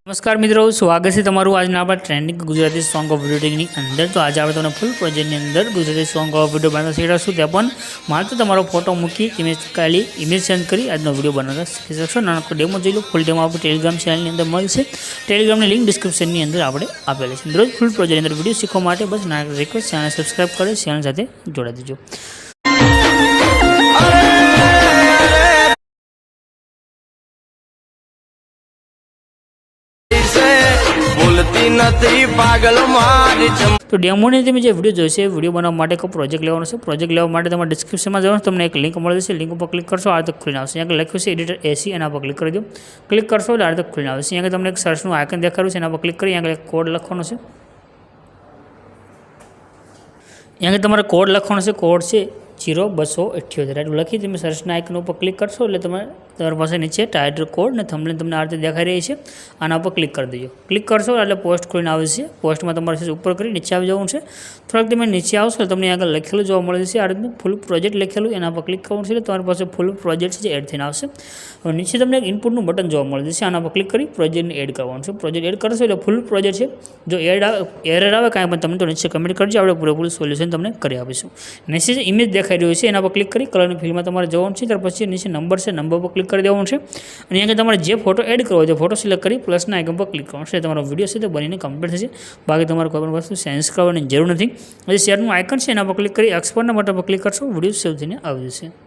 नमस्कार मित्रों, स्वागत है तमारू आज आप trending Gujarati song of video अंदर। तो आज आप तमने फूल प्रोजेक्ट अंदर गुजराती सॉन्ग ऑफ वीडियो बनाता शीखीशुं। त्यां पण मात्र तमारो फोटो मूकी इमेज खाली इमेज सेंड करी आजनो वीडियो बनाता शीखी शकशो। नानो डेमो जोई लो। फूल डेमो आपणे टेलिग्राम चेनल अंदर मळशे। टेलिग्रामनी लिंक डिस्क्रिप्शन ની અંદર આપણે આપેલી છે। રોજ ફૂલ પ્રોજેક્ટ અંદર વિડિયો શીખવા માટે બસ ના રિક્વેસ્ટ ચેનલ સબસ્ક્રાઇબ કરી ચેનલ સાથે જોડાઈ દેજો। तो डेमो ने તમે જે વિડિયો જોઈશે વિડિયો બનાવવા માટે એક પ્રોજેક્ટ લેવાનો છે। પ્રોજેક્ટ લેવા માટે તમારે ડિસ્ક્રિપ્શનમાં જવાનું તમને એક લિંક મળી જશે। લિંક ઉપર ક્લિક કરશો આ તક ખુલીને આવશે। અહીંયા લખ્યું છે એડિટર એસી એના પર ક્લિક કરી દો। ક્લિક કરશો એટલે આ તક ખુલીને આવશે। અહીંયા તમને એક સર્ચનું આઇકન દેખાડ્યું છે એના પર ક્લિક કરી અહીંયા એક કોડ લખવાનો છે। અહીંયા તમારે કોડ લખવાનો છે। કોડ છે 0278 एट लखी तब सर्चना आइकन पर क्लिक करशो एट तमारी पास नीचे टाइटल कोड ने थंबनेल तमने आ रीते देखाई रही है। आना पर क्लिक कर दीजिए। क्लिक करशो एटले पोस्ट खोलीने आवे छे। पोस्ट में तमारे ऊपर करी नीचे आवी जवानुं छे। थोड़ाक तमे नीचे आवशो तमने आगळ लखेलुं जोवा मळे छे। आ रीतनुं फूल प्रोजेक्ट लखेलुं एना पर क्लिक करवानुं छे। तमारी पासे फूल प्रोजेक्ट छे एड थईने आवशे। हवे नीचे तमने एक इनपुटनुं बटन जोवा मळे छे। आना पर क्लिक करी प्रोजेक्ट ने एड करवानुं छे। प्रोजेक्ट एड करशो एटले फूल प्रोजेक्ट छे। जो एरर आवे कांई पण तमने तो नीचे कमेंट करजो। आपणे पूरेपूरुं सोल्यूशन तमने करी आपीशुं। नीचे जे इमेज देखाई रह्यो छे एना पर क्लिक करी कलर फील्ड में तमारे जवानुं छे। त्यार पछी नीचे नंबर है नंबर पर क्लिक कर देवानुं छे। अने अहींया तमारे जे फोटो एड करवो होय फोटो सिलेक्ट करी प्लसना आइकन पर क्लिक करवानुं छे। तमारो विडियो छे ते बनीने कम्प्लीट थशे। बाकी तमारे कोई पण वस्तु चेन्ज करवानी जरूर नथी। हवे शेरनुं आइकन छे एना पर क्लिक करी एक्सपोर्टना बटन पर क्लिक करशो विडियो सेव थईने आवी जशे।